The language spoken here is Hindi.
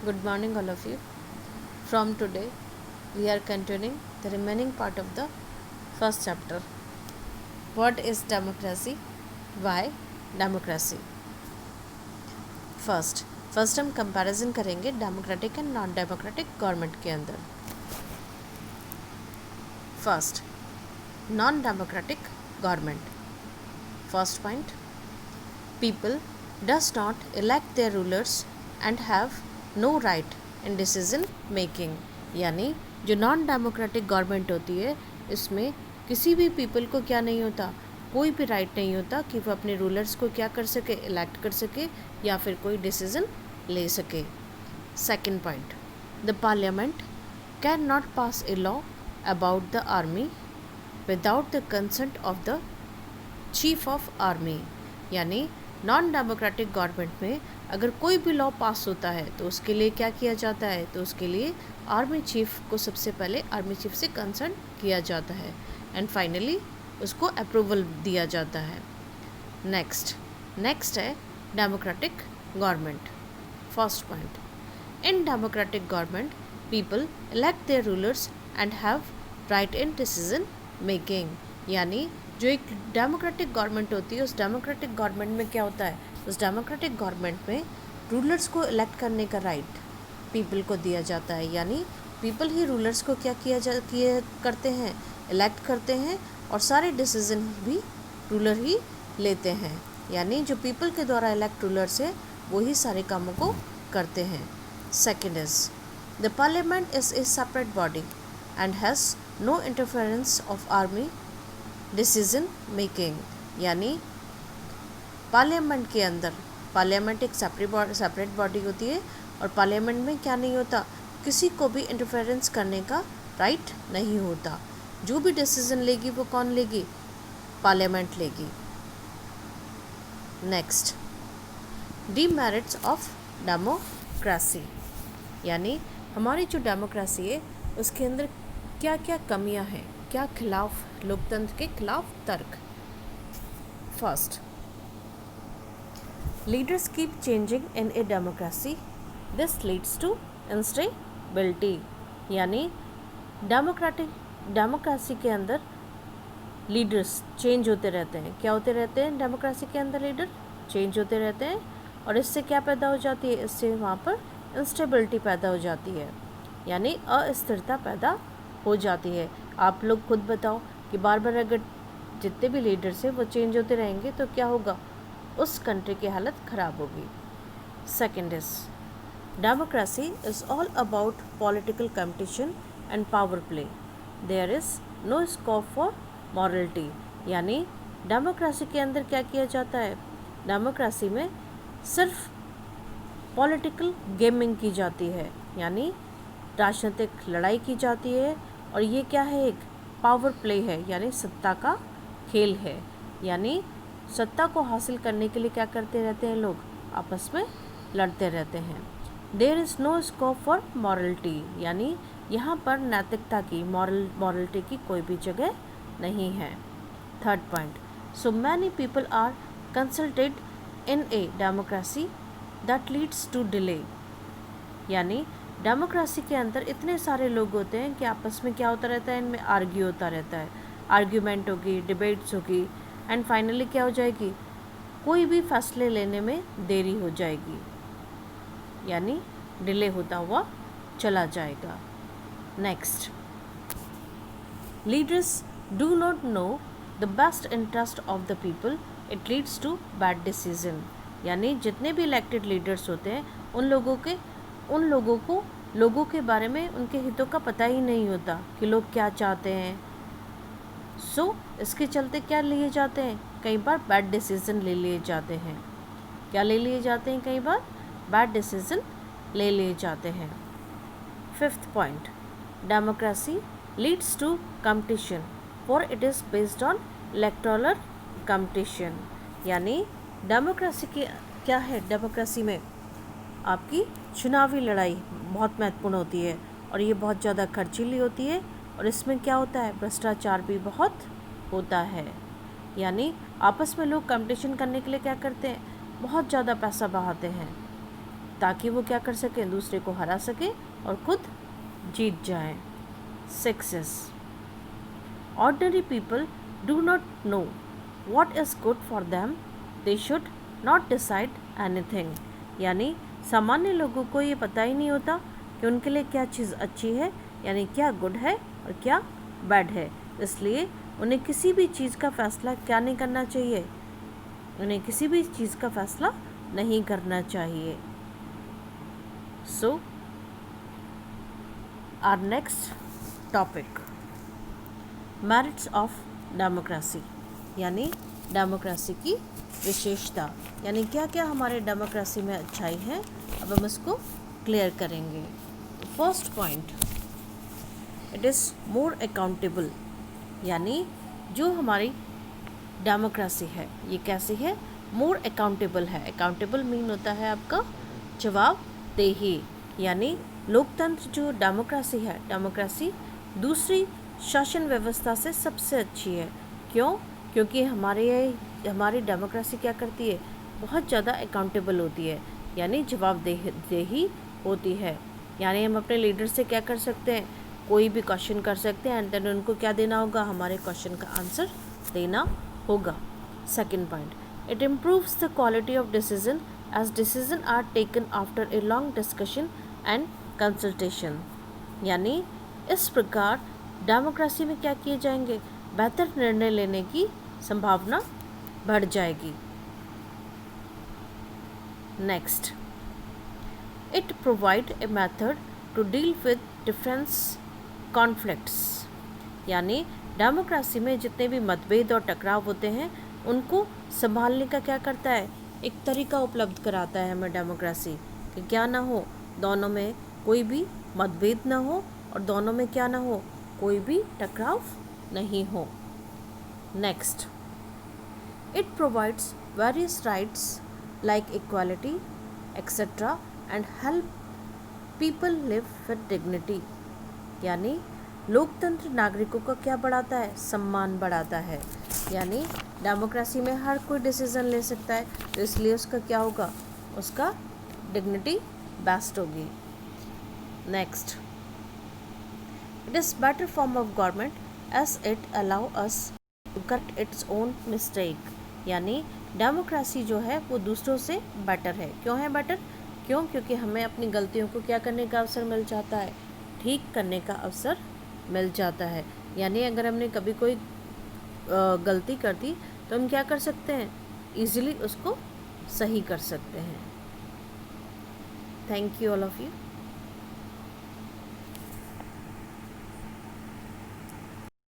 Good morning, all of you. From today, we are continuing the remaining part of the first chapter. What is democracy? Why democracy? First हम कंपैरिजन करेंगे democratic and non democratic government के अंदर. First, non democratic government. First point, people does not elect their rulers and have no right in decision making. यानी जो नॉन डेमोक्रेटिक गवर्नमेंट होती है इसमें किसी भी पीपल को क्या नहीं होता, कोई भी राइट नहीं होता कि वो अपने रूलर्स को क्या कर सके, इलेक्ट कर सके या फिर कोई डिसीजन ले सके. Second point, the parliament can not pass a law about the army without the consent of the chief of army. यानी नॉन डेमोक्रेटिक गवर्नमेंट में अगर कोई भी लॉ पास होता है तो उसके लिए क्या किया जाता है, तो उसके लिए आर्मी चीफ को सबसे पहले आर्मी चीफ से कंसल्ट किया जाता है एंड फाइनली उसको अप्रूवल दिया जाता है. नेक्स्ट है democratic government. First point, in democratic government people elect their rulers and have right in decision making. यानी जो एक डेमोक्रेटिक गवर्नमेंट होती है उस डेमोक्रेटिक गवर्नमेंट में क्या होता है, उस डेमोक्रेटिक गवर्नमेंट में रूलर्स को इलेक्ट करने का राइट पीपल को दिया जाता है. यानी पीपल ही रूलर्स को क्या किए करते हैं, इलेक्ट करते हैं और सारे डिसीजन भी रूलर ही लेते हैं. यानी जो पीपल के द्वारा इलेक्ट रूलर्स है वो ही सारे कामों को करते हैं. Second is the parliament is a separate body and has no interference of army decision making. यानी पार्लियामेंट के अंदर, पार्लियामेंट एक सेपरेट बॉडी होती है और पार्लियामेंट में क्या नहीं होता, किसी को भी इंटरफेरेंस करने का राइट नहीं होता. जो भी डिसीजन लेगी वो कौन लेगी, पार्लियामेंट लेगी. Next, demerits of democracy. यानी हमारी जो डेमोक्रेसी है उसके अंदर क्या क्या कमियां हैं, क्या खिलाफ, लोकतंत्र के खिलाफ तर्क. First, leaders keep changing in a democracy, this leads to instability. यानी डेमोक्रेसी के अंदर लीडर्स चेंज होते रहते हैं. क्या होते रहते हैं, डेमोक्रेसी के अंदर लीडर चेंज होते रहते हैं और इससे क्या पैदा हो जाती है, इससे वहाँ पर इंस्टेबिलिटी पैदा हो जाती है. यानी अस्थिरता पैदा हो जाती है. आप लोग खुद बताओ कि बार बार अगर जितने भी लीडर्स हैं वो चेंज होते रहेंगे तो क्या होगा, उस कंट्री की हालत ख़राब होगी. Second is democracy is all about political competition and power play, there is no scope for morality. यानी डेमोक्रेसी के अंदर क्या किया जाता है, डेमोक्रेसी में सिर्फ पॉलिटिकल गेमिंग की जाती है. यानी राजनीतिक लड़ाई की जाती है और ये क्या है, एक पावर प्ले है, यानी सत्ता का खेल है. यानी सत्ता को हासिल करने के लिए क्या करते रहते हैं, लोग आपस में लड़ते रहते हैं. There is no scope for morality. यानी यहाँ पर नैतिकता की, मॉरलिटी की कोई भी जगह नहीं है. Third point, so many people are consulted in a democracy that leads to delay. यानी डेमोक्रेसी के अंदर इतने सारे लोग होते हैं कि आपस में क्या होता रहता है, इनमें आर्ग्यू होता रहता है, आर्ग्यूमेंट होगी, डिबेट्स होगी एंड फाइनली क्या हो जाएगी, कोई भी फैसले लेने में देरी हो जाएगी. यानी डिले होता हुआ चला जाएगा. Next, leaders do not know the best interest of the people, it leads to bad decision. यानी जितने भी इलेक्टेड लीडर्स होते हैं उन लोगों को लोगों के बारे में, उनके हितों का पता ही नहीं होता कि लोग क्या चाहते हैं. सो इसके चलते क्या लिए जाते हैं, कई बार बैड डिसीजन ले लिए जाते हैं. क्या ले लिए जाते हैं, कई बार बैड डिसीजन ले लिए जाते हैं. Fifth point, democracy leads to competition for it is based on electoral competition. यानी डेमोक्रेसी की क्या है, डेमोक्रेसी में आपकी चुनावी लड़ाई बहुत महत्वपूर्ण होती है और ये बहुत ज़्यादा खर्चीली होती है और इसमें क्या होता है, भ्रष्टाचार भी बहुत होता है. यानी आपस में लोग कंपटीशन करने के लिए क्या करते हैं, बहुत ज़्यादा पैसा बहाते हैं ताकि वो क्या कर सकें, दूसरे को हरा सकें और खुद जीत जाएं। 6 ordinary people do not no what is good for them, they should not decide anything। यानी सामान्य लोगों को ये पता ही नहीं होता कि उनके लिए क्या चीज़ अच्छी है, यानी क्या गुड है और क्या बैड है, इसलिए उन्हें किसी भी चीज़ का फ़ैसला क्या नहीं करना चाहिए, उन्हें किसी भी चीज़ का फ़ैसला नहीं करना चाहिए। So our next topic, merits of democracy, यानी डेमोक्रेसी की विशेषता, यानी क्या क्या हमारे डेमोक्रेसी में अच्छाई है, अब हम इसको क्लियर करेंगे। First point, it is more accountable, यानी जो हमारी डेमोक्रेसी है ये कैसी है, मोर अकाउंटेबल है। अकाउंटेबल मीन होता है आपका जवाबदेही, यानी लोकतंत्र जो डेमोक्रेसी है, डेमोक्रेसी दूसरी शासन व्यवस्था से सबसे अच्छी है। क्यों? क्योंकि हमारी डेमोक्रेसी क्या करती है, बहुत ज़्यादा अकाउंटेबल होती है, यानी जवाबदेही होती है। यानी हम अपने लीडर से क्या कर सकते हैं, कोई भी क्वेश्चन कर सकते हैं एंड देन उनको क्या देना होगा, हमारे क्वेश्चन का आंसर देना होगा। Second point, it improves the quality of decision as decision are taken after a long discussion and consultation, यानी इस प्रकार डेमोक्रेसी में क्या किए जाएंगे, बेहतर निर्णय लेने की संभावना बढ़ जाएगी। Next, it provide a method to deal with difference conflicts, यानी डेमोक्रेसी में जितने भी मतभेद और टकराव होते हैं उनको संभालने का क्या करता है, एक तरीका उपलब्ध कराता है हमें डेमोक्रेसी, कि क्या ना हो, दोनों में कोई भी मतभेद ना हो और दोनों में क्या ना हो, कोई भी टकराव नहीं हो। Next, it provides various rights like equality etc and help people live with dignity, यानी लोकतंत्र नागरिकों का क्या बढ़ाता है, सम्मान बढ़ाता है, यानी डेमोक्रेसी में हर कोई डिसीजन ले सकता है, तो इसलिए उसका क्या होगा, उसका डिग्निटी बेस्ट होगी। Next, it is better form of government as it allow us to correct its own mistake, यानी डेमोक्रेसी जो है वो दूसरों से बेटर है। क्यों है बेटर? क्यों? क्योंकि हमें अपनी गलतियों को क्या करने का अवसर मिल जाता है, ठीक करने का अवसर मिल जाता है। यानी अगर हमने कभी कोई गलती कर दी तो हम क्या कर सकते हैं, ईजिली उसको सही कर सकते हैं। Thank you all of you.